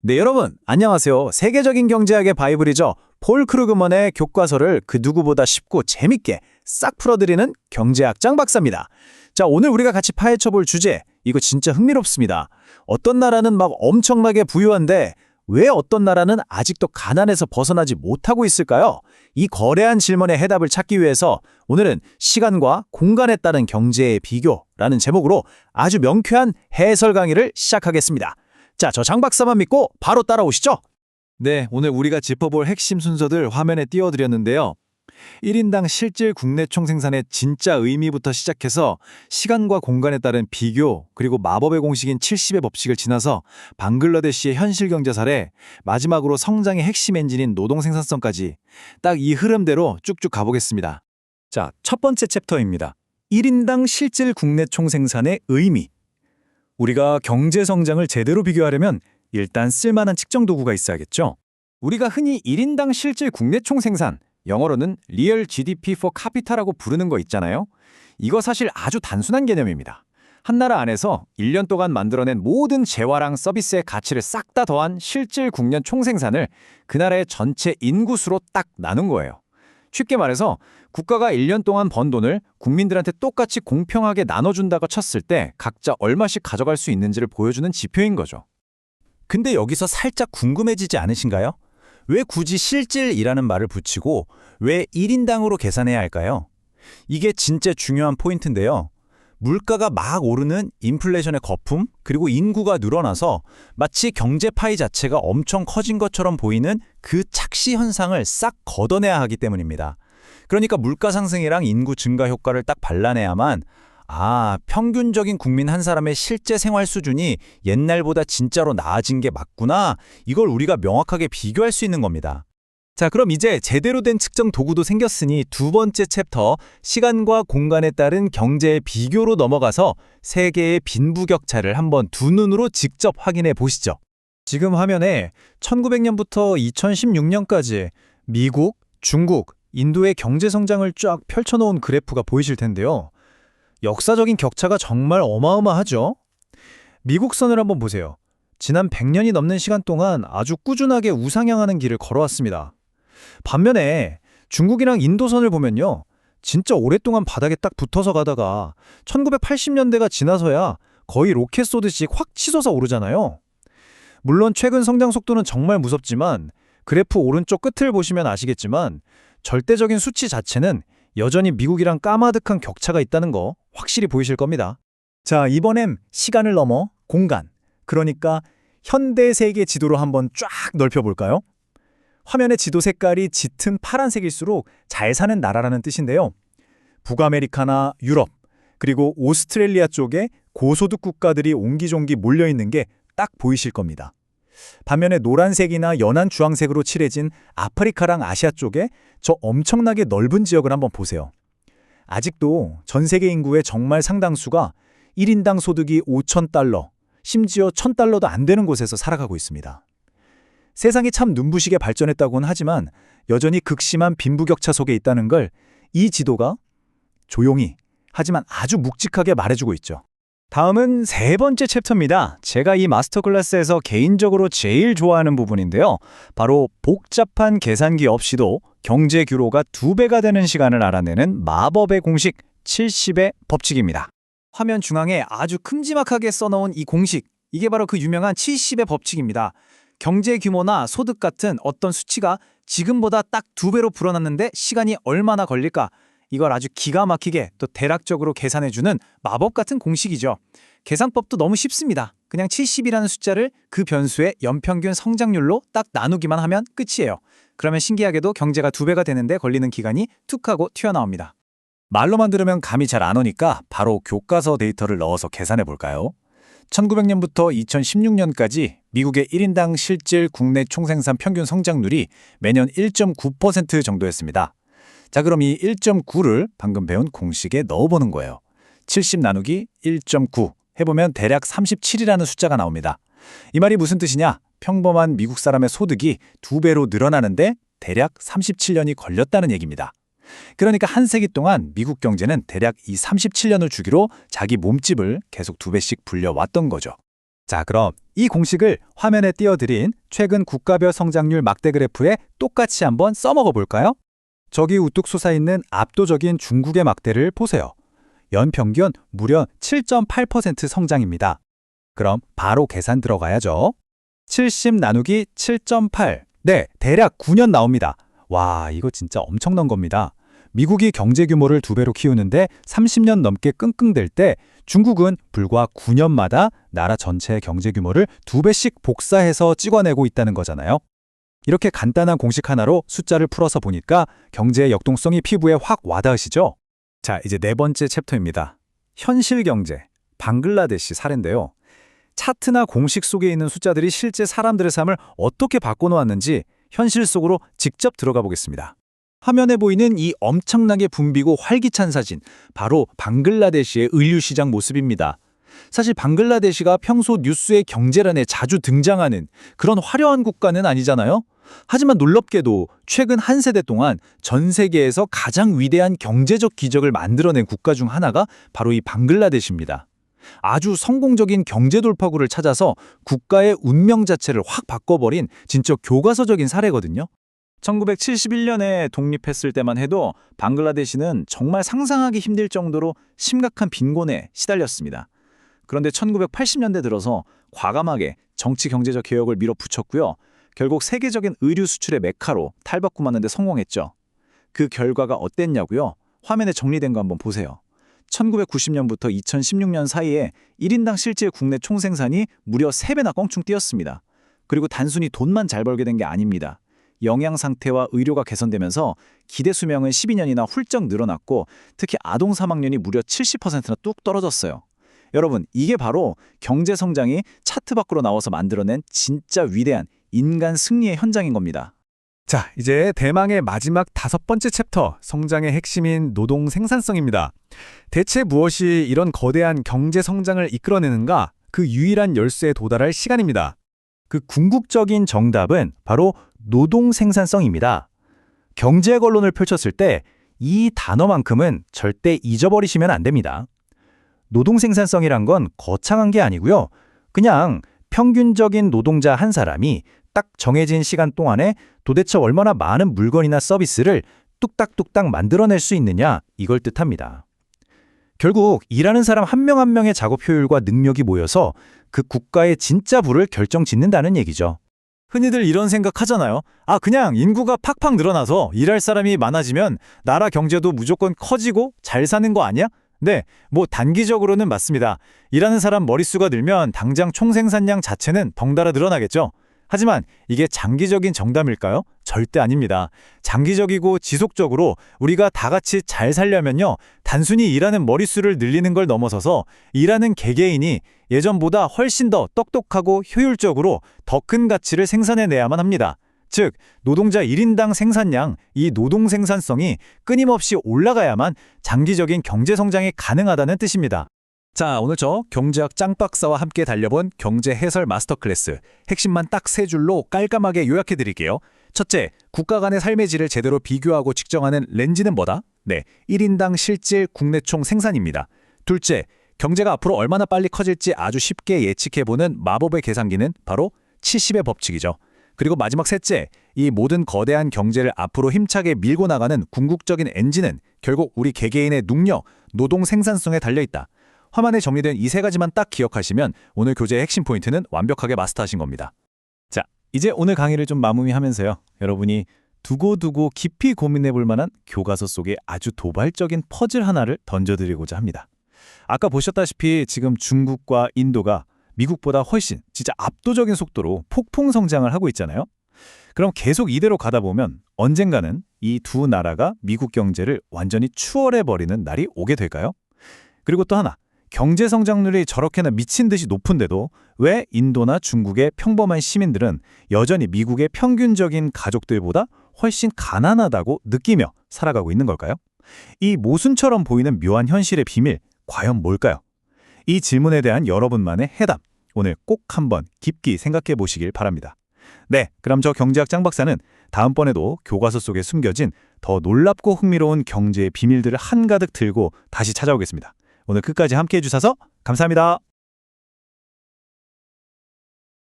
네, 여러분, 안녕하세요. 세계적인 경제학의 바이블이죠. 폴 크루그먼의 교과서를 그 누구보다 쉽고 재밌게 싹 풀어드리는 경제학 장 박사입니다. 자, 오늘 우리가 같이 파헤쳐볼 주제, 이거 진짜 흥미롭습니다. 어떤 나라는 막 엄청나게 부유한데 왜 어떤 나라는 아직도 가난에서 벗어나지 못하고 있을까요? 이 거대한 질문의 해답을 찾기 위해서 오늘은 시간과 공간에 따른 경제의 비교라는 제목으로 아주 명쾌한 해설 강의를 시작하겠습니다. 자, 저 장 박사만 믿고 바로 따라오시죠. 네, 오늘 우리가 짚어볼 핵심 순서들 화면에 띄워드렸는데요. 1인당 실질 국내 총생산의 진짜 의미부터 시작해서 시간과 공간에 따른 비교, 그리고 마법의 공식인 70의 법칙을 지나서 방글라데시의 현실 경제 사례, 마지막으로 성장의 핵심 엔진인 노동 생산성까지 딱 이 흐름대로 쭉쭉 가보겠습니다. 자, 첫 번째 챕터입니다. 1인당 실질 국내 총생산의 의미. 우리가 경제 성장을 제대로 비교하려면 일단 쓸만한 측정 도구가 있어야겠죠. 우리가 흔히 1인당 실질 국내 총생산, 영어로는 Real GDP for Capita라고 부르는 거 있잖아요. 이거 사실 아주 단순한 개념입니다. 한 나라 안에서 1년 동안 만들어낸 모든 재화랑 서비스의 가치를 싹 다 더한 실질 국내 총생산을 그 나라의 전체 인구수로 딱 나눈 거예요. 쉽게 말해서 국가가 1년 동안 번 돈을 국민들한테 똑같이 공평하게 나눠준다고 쳤을 때 각자 얼마씩 가져갈 수 있는지를 보여주는 지표인 거죠. 근데 여기서 살짝 궁금해지지 않으신가요? 왜 굳이 실질이라는 말을 붙이고 왜 1인당으로 계산해야 할까요? 이게 진짜 중요한 포인트인데요. 물가가 막 오르는 인플레이션의 거품, 그리고 인구가 늘어나서 마치 경제 파이 자체가 엄청 커진 것처럼 보이는 그 착시 현상을 싹 걷어내야 하기 때문입니다. 그러니까 물가 상승이랑 인구 증가 효과를 딱 발라내야만 평균적인 국민 한 사람의 실제 생활 수준이 옛날보다 진짜로 나아진 게 맞구나. 이걸 우리가 명확하게 비교할 수 있는 겁니다. 자, 그럼 이제 제대로 된 측정 도구도 생겼으니 두 번째 챕터, 시간과 공간에 따른 경제의 비교로 넘어가서 세계의 빈부격차를 한번 두 눈으로 직접 확인해 보시죠. 지금 화면에 1900년부터 2016년까지 미국, 중국, 인도의 경제 성장을 쫙 펼쳐놓은 그래프가 보이실 텐데요. 역사적인 격차가 정말 어마어마하죠? 미국 선을 한번 보세요. 지난 100년이 넘는 시간 동안 아주 꾸준하게 우상향하는 길을 걸어왔습니다. 반면에 중국이랑 인도 선을 보면요. 진짜 오랫동안 바닥에 딱 붙어서 가다가 1980년대가 지나서야 거의 로켓 쏘듯이 확 치솟아 오르잖아요. 물론 최근 성장 속도는 정말 무섭지만 그래프 오른쪽 끝을 보시면 아시겠지만 절대적인 수치 자체는 여전히 미국이랑 까마득한 격차가 있다는 거 확실히 보이실 겁니다. 자, 이번엔 시간을 넘어 공간, 그러니까 현대 세계 지도로 한번 쫙 넓혀볼까요? 화면의 지도 색깔이 짙은 파란색일수록 잘 사는 나라라는 뜻인데요. 북아메리카나 유럽, 그리고 오스트레일리아 쪽에 고소득 국가들이 옹기종기 몰려있는 게 딱 보이실 겁니다. 반면에 노란색이나 연한 주황색으로 칠해진 아프리카랑 아시아 쪽에 저 엄청나게 넓은 지역을 한번 보세요. 아직도 전 세계 인구의 정말 상당수가 1인당 소득이 5,000달러, 심지어 1,000달러도 안 되는 곳에서 살아가고 있습니다. 세상이 참 눈부시게 발전했다고는 하지만 여전히 극심한 빈부격차 속에 있다는 걸 이 지도가 조용히 하지만 아주 묵직하게 말해주고 있죠. 다음은 세 번째 챕터입니다. 제가 이 마스터 클래스에서 개인적으로 제일 좋아하는 부분인데요. 바로 복잡한 계산기 없이도 경제 규로가 2배가 되는 시간을 알아내는 마법의 공식 70의 법칙입니다. 화면 중앙에 아주 큼지막하게 써놓은 이 공식, 이게 바로 그 유명한 70의 법칙입니다. 경제 규모나 소득 같은 어떤 수치가 지금보다 딱 2배로 불어났는데 시간이 얼마나 걸릴까? 이걸 아주 기가 막히게 또 대략적으로 계산해주는 마법 같은 공식이죠. 계산법도 너무 쉽습니다. 그냥 70이라는 숫자를 그 변수의 연평균 성장률로 딱 나누기만 하면 끝이에요. 그러면 신기하게도 경제가 2배가 되는데 걸리는 기간이 툭 하고 튀어나옵니다. 말로만 들으면 감이 잘 안 오니까 바로 교과서 데이터를 넣어서 계산해 볼까요? 1900년부터 2016년까지 미국의 1인당 실질 국내 총생산 평균 성장률이 매년 1.9% 정도였습니다. 자, 그럼 이 1.9를 방금 배운 공식에 넣어보는 거예요. 70 나누기 1.9 해보면 대략 37이라는 숫자가 나옵니다. 이 말이 무슨 뜻이냐? 평범한 미국 사람의 소득이 2배로 늘어나는데 대략 37년이 걸렸다는 얘기입니다. 그러니까 한 세기 동안 미국 경제는 대략 이 37년을 주기로 자기 몸집을 계속 2배씩 불려왔던 거죠. 자, 그럼 이 공식을 화면에 띄워드린 최근 국가별 성장률 막대 그래프에 똑같이 한번 써먹어 볼까요? 저기 우뚝 솟아있는 압도적인 중국의 막대를 보세요. 연평균 무려 7.8% 성장입니다. 그럼 바로 계산 들어가야죠. 70 나누기 7.8. 네, 대략 9년 나옵니다. 와, 이거 진짜 엄청난 겁니다. 미국이 경제 규모를 2배로 키우는데 30년 넘게 끙끙댈 때 중국은 불과 9년마다 나라 전체의 경제 규모를 2배씩 복사해서 찍어내고 있다는 거잖아요. 이렇게 간단한 공식 하나로 숫자를 풀어서 보니까 경제의 역동성이 피부에 확 와닿으시죠? 자, 이제 네 번째 챕터입니다. 현실 경제, 방글라데시 사례인데요. 차트나 공식 속에 있는 숫자들이 실제 사람들의 삶을 어떻게 바꿔놓았는지 현실 속으로 직접 들어가 보겠습니다. 화면에 보이는 이 엄청나게 붐비고 활기찬 사진, 바로 방글라데시의 의류시장 모습입니다. 사실 방글라데시가 평소 뉴스의 경제란에 자주 등장하는 그런 화려한 국가는 아니잖아요. 하지만 놀랍게도 최근 한 세대 동안 전 세계에서 가장 위대한 경제적 기적을 만들어낸 국가 중 하나가 바로 이 방글라데시입니다. 아주 성공적인 경제 돌파구를 찾아서 국가의 운명 자체를 확 바꿔버린 진짜 교과서적인 사례거든요. 1971년에 독립했을 때만 해도 방글라데시는 정말 상상하기 힘들 정도로 심각한 빈곤에 시달렸습니다. 그런데 1980년대 들어서 과감하게 정치 경제적 개혁을 밀어붙였고요. 결국 세계적인 의류 수출의 메카로 탈바꿈하는 데 성공했죠. 그 결과가 어땠냐고요? 화면에 정리된 거 한번 보세요. 1990년부터 2016년 사이에 1인당 실제 국내 총생산이 무려 3배나 껑충 뛰었습니다. 그리고 단순히 돈만 잘 벌게 된 게 아닙니다. 영양 상태와 의료가 개선되면서 기대 수명은 12년이나 훌쩍 늘어났고 특히 아동 사망률이 무려 70%나 뚝 떨어졌어요. 여러분, 이게 바로 경제 성장이 차트 밖으로 나와서 만들어낸 진짜 위대한 인간 승리의 현장인 겁니다. 자, 이제 대망의 마지막 5번째 챕터, 성장의 핵심인 노동 생산성입니다. 대체 무엇이 이런 거대한 경제 성장을 이끌어내는가? 그 유일한 열쇠에 도달할 시간입니다. 그 궁극적인 정답은 바로 노동 생산성입니다. 경제 권론을 펼쳤을 때 이 단어만큼은 절대 잊어버리시면 안 됩니다. 노동 생산성이란 건 거창한 게 아니고요. 그냥 평균적인 노동자 한 사람이 딱 정해진 시간 동안에 도대체 얼마나 많은 물건이나 서비스를 뚝딱뚝딱 만들어낼 수 있느냐, 이걸 뜻합니다. 결국 일하는 사람 한 명 한 명의 작업 효율과 능력이 모여서 그 국가의 진짜 부를 결정짓는다는 얘기죠. 흔히들 이런 생각하잖아요. 그냥 인구가 팍팍 늘어나서 일할 사람이 많아지면 나라 경제도 무조건 커지고 잘 사는 거 아니야? 네, 단기적으로는 맞습니다. 일하는 사람 머릿수가 늘면 당장 총생산량 자체는 덩달아 늘어나겠죠. 하지만 이게 장기적인 정답일까요? 절대 아닙니다. 장기적이고 지속적으로 우리가 다 같이 잘 살려면요, 단순히 일하는 머릿수를 늘리는 걸 넘어서서 일하는 개개인이 예전보다 훨씬 더 똑똑하고 효율적으로 더 큰 가치를 생산해내야만 합니다. 즉, 노동자 1인당 생산량, 이 노동 생산성이 끊임없이 올라가야만 장기적인 경제 성장이 가능하다는 뜻입니다. 자, 오늘 저 경제학 짱박사와 함께 달려본 경제 해설 마스터 클래스, 핵심만 딱 3줄로 깔끔하게 요약해드릴게요. 첫째, 국가 간의 삶의 질을 제대로 비교하고 측정하는 렌즈는 뭐다? 네, 1인당 실질 국내 총 생산입니다. 둘째, 경제가 앞으로 얼마나 빨리 커질지 아주 쉽게 예측해보는 마법의 계산기는 바로 70의 법칙이죠. 그리고 마지막 셋째, 이 모든 거대한 경제를 앞으로 힘차게 밀고 나가는 궁극적인 엔진은 결국 우리 개개인의 능력, 노동 생산성에 달려있다. 화면에 정리된 이 3가지만 딱 기억하시면 오늘 교재의 핵심 포인트는 완벽하게 마스터하신 겁니다. 자, 이제 오늘 강의를 좀 마무리하면서요, 여러분이 두고두고 깊이 고민해볼 만한 교과서 속의 아주 도발적인 퍼즐 하나를 던져드리고자 합니다. 아까 보셨다시피 지금 중국과 인도가 미국보다 훨씬 진짜 압도적인 속도로 폭풍 성장을 하고 있잖아요. 그럼 계속 이대로 가다 보면 언젠가는 이 두 나라가 미국 경제를 완전히 추월해버리는 날이 오게 될까요? 그리고 또 하나, 경제 성장률이 저렇게나 미친 듯이 높은데도 왜 인도나 중국의 평범한 시민들은 여전히 미국의 평균적인 가족들보다 훨씬 가난하다고 느끼며 살아가고 있는 걸까요? 이 모순처럼 보이는 묘한 현실의 비밀, 과연 뭘까요? 이 질문에 대한 여러분만의 해답, 오늘 꼭 한번 깊이 생각해 보시길 바랍니다. 네, 그럼 저 경제학 짱박사는 다음번에도 교과서 속에 숨겨진 더 놀랍고 흥미로운 경제의 비밀들을 한가득 들고 다시 찾아오겠습니다. 오늘 끝까지 함께해 주셔서 감사합니다.